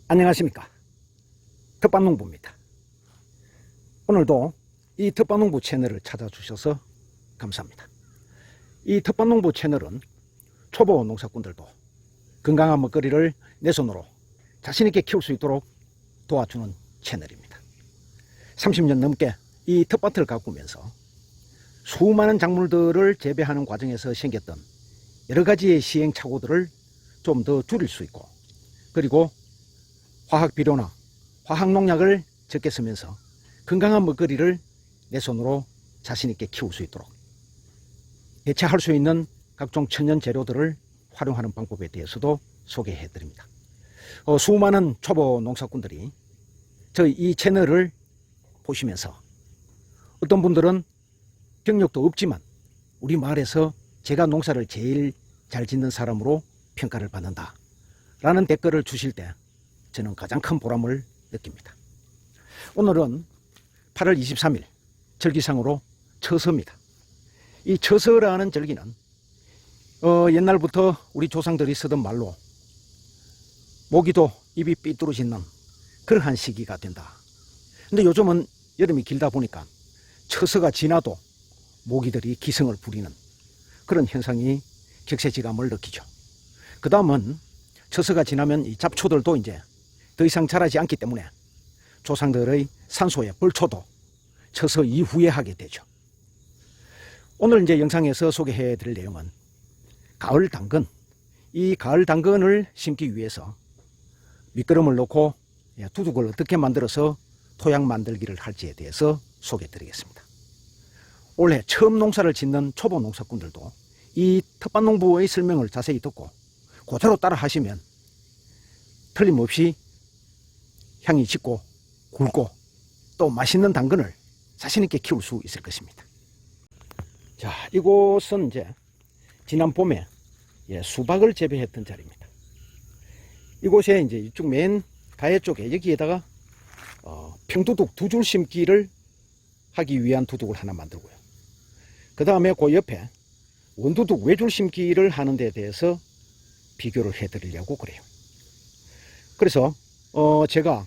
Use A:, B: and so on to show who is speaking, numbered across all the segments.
A: 안녕하십니까, 텃밭농부입니다. 오늘도 이 텃밭농부 채널을 찾아주셔서 감사합니다. 이 텃밭농부 채널은 초보 농사꾼들도 건강한 먹거리를 내 손으로 자신있게 키울 수 있도록 도와주는 채널입니다. 30년 넘게 이 텃밭을 가꾸면서 수많은 작물들을 재배하는 과정에서 생겼던 여러가지의 시행착오들을 좀 더 줄일 수 있고, 그리고 화학비료나 화학농약을 적게 쓰면서 건강한 먹거리를 내 손으로 자신있게 키울 수 있도록 대체할 수 있는 각종 천연 재료들을 활용하는 방법에 대해서도 소개해 드립니다. 수많은 초보 농사꾼들이 저희 이 채널을 보시면서 어떤 분들은 경력도 없지만 우리 마을에서 제가 농사를 제일 잘 짓는 사람으로 평가를 받는다 라는 댓글을 주실 때 저는 가장 큰 보람을 느낍니다. 오늘은 8월 23일 절기상으로 처서입니다. 이 처서라는 절기는 옛날부터 우리 조상들이 쓰던 말로 모기도 입이 삐뚤어지는 그러한 시기가 된다. 근데 요즘은 여름이 길다 보니까 처서가 지나도 모기들이 기승을 부리는 그런 현상이 격세지감을 느끼죠. 그 다음은 처서가 지나면 이 잡초들도 이제 더 이상 자라지 않기 때문에 조상들의 산소의 벌초도 처서 이후에 하게 되죠. 오늘 이제 영상에서 소개해 드릴 내용은 가을 당근. 이 가을 당근을 심기 위해서 밑거름을 넣고 두둑을 어떻게 만들어서 토양 만들기를 할지에 대해서 소개해 드리겠습니다. 올해 처음 농사를 짓는 초보 농사꾼들도 이 텃밭농부의 설명을 자세히 듣고 그대로 따라 하시면 틀림없이 향이 짙고 굵고 또 맛있는 당근을 자신있게 키울 수 있을 것입니다. 자, 이곳은 이제 지난 봄에 수박을 재배했던 자리입니다. 이곳에 이제 이쪽 맨 가해 쪽에 여기에다가 평두둑 두 줄 심기를 하기 위한 두둑을 하나 만들고요. 그 다음에 그 옆에 원두둑 외줄 심기를 하는 데 대해서 비교를 해 드리려고 그래요. 그래서 제가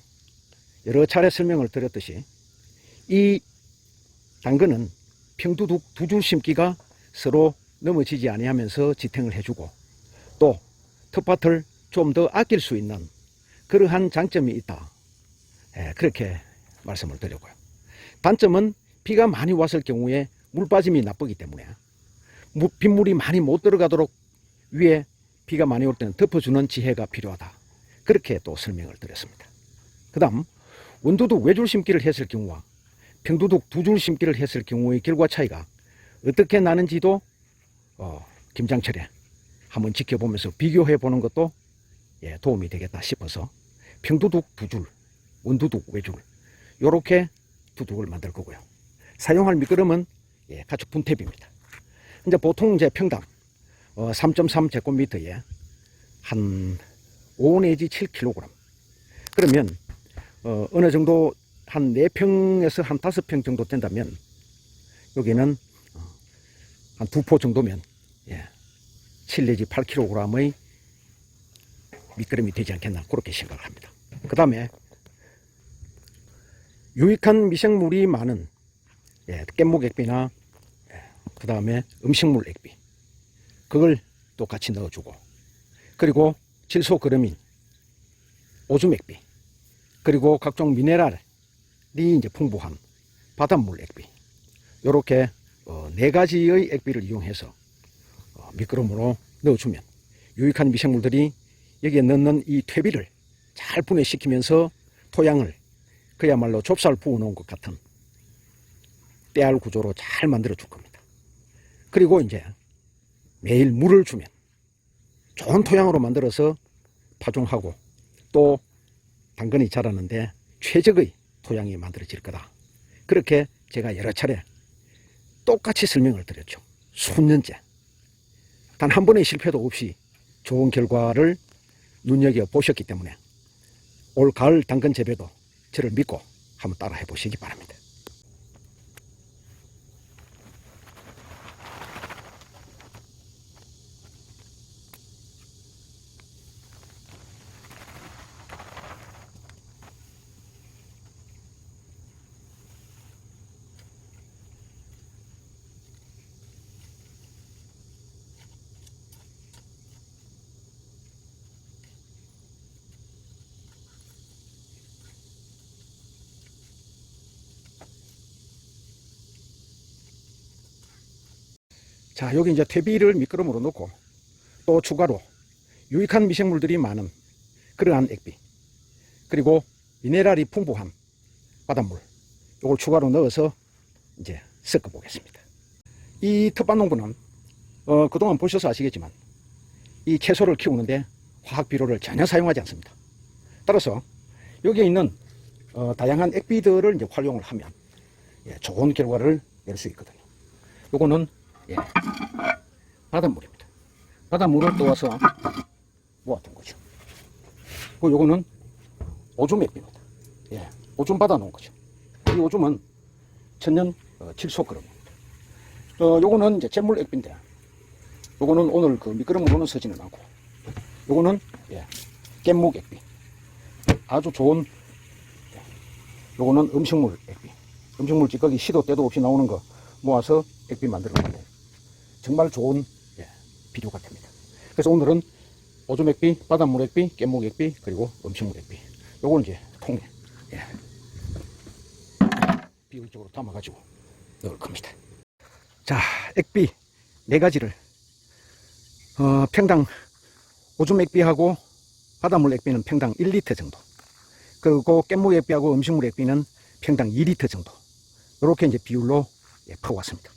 A: 여러 차례 설명을 드렸듯이 이 당근은 평두둑 두 줄 심기가 서로 넘어지지 아니하면서 지탱을 해주고 또 텃밭을 좀 더 아낄 수 있는 그러한 장점이 있다. 그렇게 말씀을 드렸고요. 단점은 비가 많이 왔을 경우에 물 빠짐이 나쁘기 때문에 빗물이 많이 못 들어가도록 위에 비가 많이 올 때는 덮어주는 지혜가 필요하다. 그렇게 또 설명을 드렸습니다. 그 다음 원두둑 외줄 심기를 했을 경우와 평두둑 두 줄 심기를 했을 경우의 결과 차이가 어떻게 나는지도 김장철에 한번 지켜보면서 비교해 보는 것도 도움이 되겠다 싶어서 평두둑 두 줄, 원두둑 외줄 요렇게 두둑을 만들 거고요. 사용할 밑거름은 가축 분탭입니다. 이제 보통 이제 평당 3.3 제곱미터에 한 5 내지 7kg. 그러면 어느 정도 한 4평에서 한 5평 정도 된다면 여기는 한 2포 정도면 7 내지 8kg의 밑거름이 되지 않겠나 그렇게 생각을 합니다. 그 다음에 유익한 미생물이 많은 깻목액비나 그 다음에 음식물 액비 그걸 또 같이 넣어주고, 그리고 질소그러민 오줌 액비, 그리고 각종 미네랄이 이제 풍부한 바닷물 액비 요렇게 4가지의 액비를 이용해서 밑거름으로 넣어주면 유익한 미생물들이 여기에 넣는 이 퇴비를 잘 분해시키면서 토양을 그야말로 좁쌀 부어 놓은 것 같은 때알 구조로 잘 만들어 줄 겁니다. 그리고 이제 매일 물을 주면 좋은 토양으로 만들어서 파종하고 또 당근이 자라는데 최적의 토양이 만들어질 거다. 그렇게 제가 여러 차례 똑같이 설명을 드렸죠. 수년째. 단 한 번의 실패도 없이 좋은 결과를 눈여겨보셨기 때문에 올 가을 당근 재배도 저를 믿고 한번 따라 해보시기 바랍니다. 자, 여기 이제 퇴비를 미끄럼으로 넣고 또 추가로 유익한 미생물들이 많은 그러한 액비, 그리고 미네랄이 풍부한 바닷물, 요걸 추가로 넣어서 이제 섞어 보겠습니다. 이 텃밭농부는 그동안 보셔서 아시겠지만 이 채소를 키우는데 화학 비료를 전혀 사용하지 않습니다. 따라서 여기에 있는 다양한 액비들을 이제 활용을 하면 좋은 결과를 낼 수 있거든요. 요거는 바닷물입니다. 바닷물을 떠와서 모았던 거죠. 그리고 요거는 오줌 액비입니다. 오줌 받아 놓은 거죠. 이 오줌은 천연 칠소그릇입니다. 요거는 이제 잿물 액비인데, 요거는 오늘 그 미끄럼으로는 서지는 않고, 요거는 깻묵 액비. 아주 좋은, 요거는 음식물 액비. 음식물 찌꺼기 시도 때도 없이 나오는 거 모아서 액비 만들어 놓고 정말 좋은 비료가 됩니다. 그래서 오늘은 오줌 액비, 바닷물 액비, 깻묵 액비, 그리고 음식물 액비. 요걸 이제 통에 비율적으로 담아가지고 넣을 겁니다. 자, 액비 4가지를 평당 오줌 액비하고 바닷물 액비는 평당 1리터 정도, 그리고 깻묵 액비하고 음식물 액비는 평당 2리터 정도, 이렇게 이제 비율로 퍼왔습니다.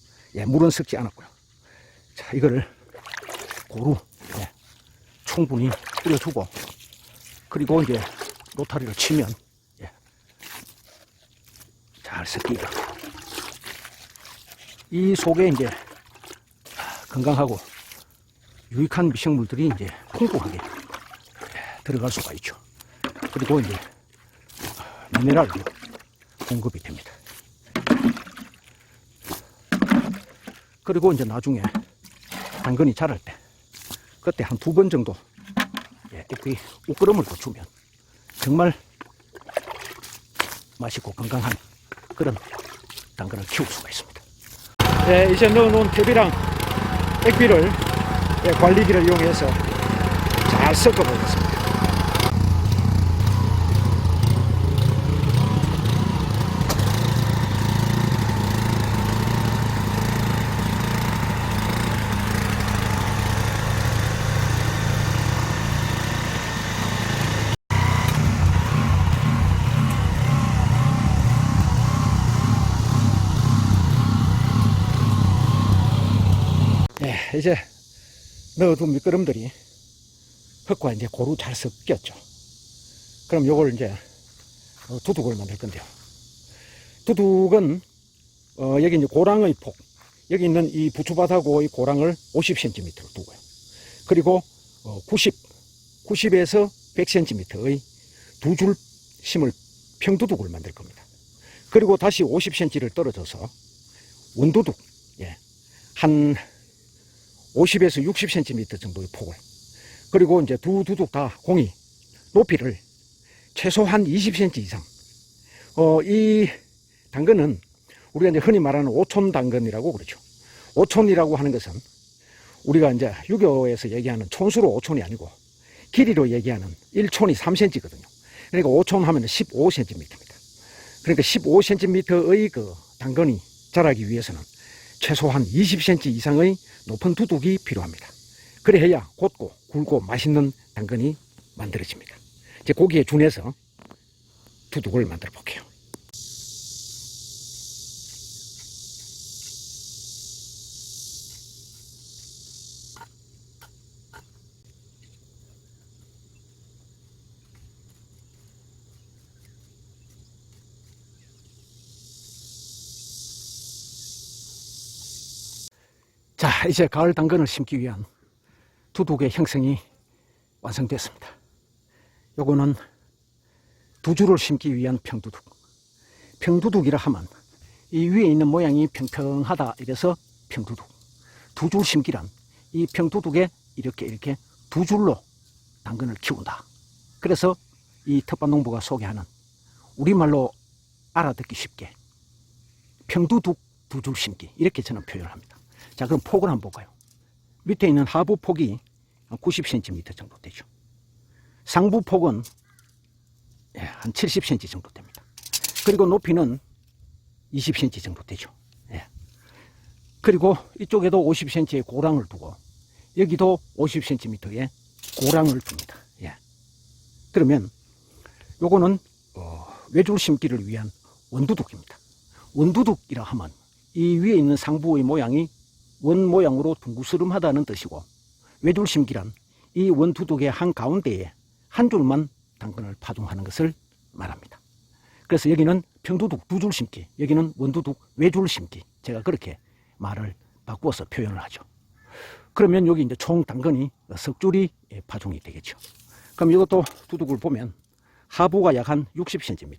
A: 물은 섞지 않았고요. 자, 이거를 고루 충분히 뿌려주고, 그리고 이제 노타리를 치면 잘 섞이게. 이 속에 이제 건강하고 유익한 미생물들이 이제 풍부하게 들어갈 수가 있죠. 그리고 이제 미네랄도 공급이 됩니다. 그리고 이제 나중에 당근이 자랄 때 그때 한 2번 정도 액비 우끄럼을 더 주면 정말 맛있고 건강한 그런 당근을 키울 수가 있습니다. 이제 넣어놓은 퇴비랑 액비를 관리기를 이용해서 잘 섞어 보겠습니다. 이제 넣어둔 미끄럼들이 흙과 이제 고루 잘 섞였죠. 그럼 요걸 이제 두둑을 만들 건데요. 두둑은 여기 이제 고랑의 폭, 여기 있는 이 부추밭하고 이 고랑을 50cm로 두고요. 그리고 90에서 100cm의 두 줄 심을 평두둑을 만들 겁니다. 그리고 다시 50cm를 떨어져서 원두둑, 한 50에서 60cm 정도의 폭을, 그리고 이제 두 두둑 다 공이 높이를 최소한 20cm 이상. 이 당근은 우리가 이제 흔히 말하는 오촌 당근이라고 그러죠. 오촌이라고 하는 것은 우리가 이제 유교에서 얘기하는 촌수로 오촌이 아니고 길이로 얘기하는 1촌이 3cm거든요. 그러니까 오촌 하면 15cm입니다. 그러니까 15cm의 그 당근이 자라기 위해서는 최소한 20cm 이상의 높은 두둑이 필요합니다. 그래야 곧고 굵고 맛있는 당근이 만들어집니다. 이제 고기에 준해서 두둑을 만들어 볼게요. 자, 이제 가을 당근을 심기 위한 두둑의 형성이 완성됐습니다. 요거는 두 줄을 심기 위한 평두둑. 평두둑이라 하면 이 위에 있는 모양이 평평하다 이래서 평두둑. 두 줄 심기란 이 평두둑에 이렇게 두 줄로 당근을 키운다. 그래서 이 텃밭농부가 소개하는 우리말로 알아듣기 쉽게 평두둑 두 줄 심기, 이렇게 저는 표현을 합니다. 자, 그럼 폭을 한번 볼까요? 밑에 있는 하부 폭이 90cm 정도 되죠. 상부 폭은 한 70cm 정도 됩니다. 그리고 높이는 20cm 정도 되죠. 그리고 이쪽에도 50cm의 고랑을 두고 여기도 50cm의 고랑을 둡니다. 예. 그러면 요거는 외줄 심기를 위한 원두둑입니다. 원두둑이라 하면 이 위에 있는 상부의 모양이 원 모양으로 둥그스름하다는 뜻이고, 외줄 심기란 이 원두둑의 한가운데에 한 줄만 당근을 파종하는 것을 말합니다. 그래서 여기는 평두둑 두 줄 심기, 여기는 원두둑 외줄 심기, 제가 그렇게 말을 바꾸어서 표현을 하죠. 그러면 여기 이제 총 당근이 석 줄이 파종이 되겠죠. 그럼 이것도 두둑을 보면 하부가 약 한 60cm,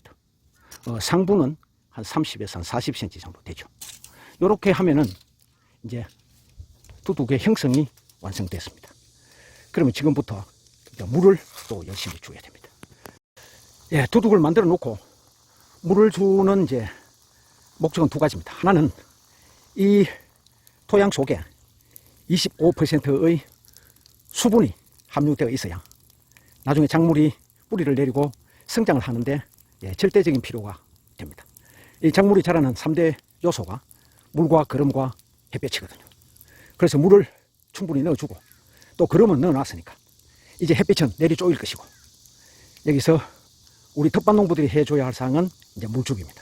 A: 상부는 한 30에서 한 40cm 정도 되죠. 이렇게 하면은 이제 두둑의 형성이 완성됐습니다. 그러면 지금부터 물을 또 열심히 줘야 됩니다. 예, 두둑을 만들어 놓고 물을 주는 이제 목적은 두 가지입니다. 하나는 이 토양 속에 25%의 수분이 함유되어 있어야 나중에 작물이 뿌리를 내리고 성장을 하는데 절대적인 필요가 됩니다. 이 작물이 자라는 3대 요소가 물과 거름과 햇볕이거든요. 그래서 물을 충분히 넣어주고, 또 거름은 넣어놨으니까 이제 햇빛은 내리 쪼일 것이고, 여기서 우리 텃밭 농부들이 해줘야 할 사항은 이제 물주기입니다.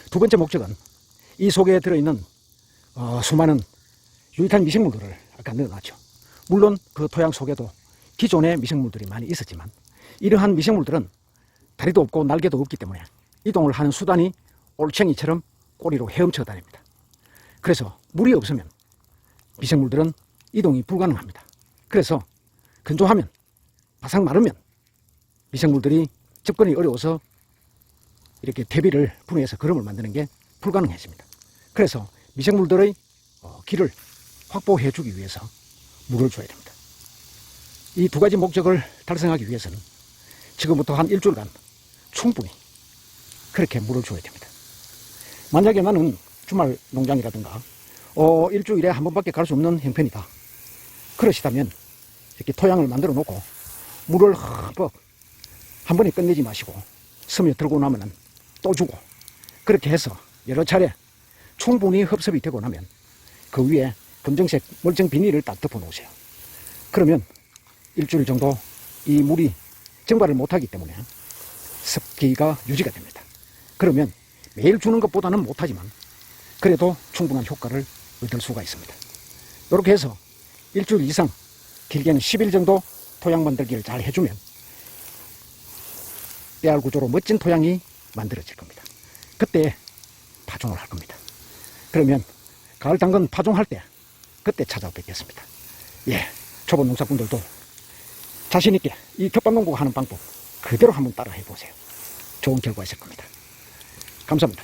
A: 두 번째 목적은 이 속에 들어있는 수많은 유익한 미생물들을 아까 넣어놨죠. 물론 그 토양 속에도 기존의 미생물들이 많이 있었지만 이러한 미생물들은 다리도 없고 날개도 없기 때문에 이동을 하는 수단이 올챙이처럼 꼬리로 헤엄쳐 다닙니다. 그래서 물이 없으면 미생물들은 이동이 불가능합니다. 그래서 건조하면, 바싹 마르면 미생물들이 접근이 어려워서 이렇게 대비를 분해해서 거름을 만드는 게 불가능해집니다. 그래서 미생물들의 길을 확보해 주기 위해서 물을 줘야 됩니다. 이 두 가지 목적을 달성하기 위해서는 지금부터 한 일주일간 충분히 그렇게 물을 줘야 됩니다. 만약에 나는 주말 농장이라든가 일주일에 한 번밖에 갈 수 없는 형편이다, 그러시다면 이렇게 토양을 만들어 놓고 물을 흠뻑 한 번에 끝내지 마시고 스며들고 나면은 또 주고, 그렇게 해서 여러 차례 충분히 흡습이 되고 나면 그 위에 검정색 멀쩡 비닐을 딱 덮어 놓으세요. 그러면 일주일 정도 이 물이 증발을 못하기 때문에 습기가 유지가 됩니다. 그러면 매일 주는 것보다는 못하지만 그래도 충분한 효과를 얻을 수가 있습니다. 이렇게 해서 일주일 이상, 길게는 10일 정도 토양 만들기를 잘 해주면 빼알 구조로 멋진 토양이 만들어질 겁니다. 그때 파종을 할 겁니다. 그러면 가을 당근 파종할 때 그때 찾아뵙겠습니다. 예, 초보 농사꾼들도 자신있게 이 텃밭농부가 하는 방법 그대로 한번 따라 해보세요. 좋은 결과 있을 겁니다. 감사합니다.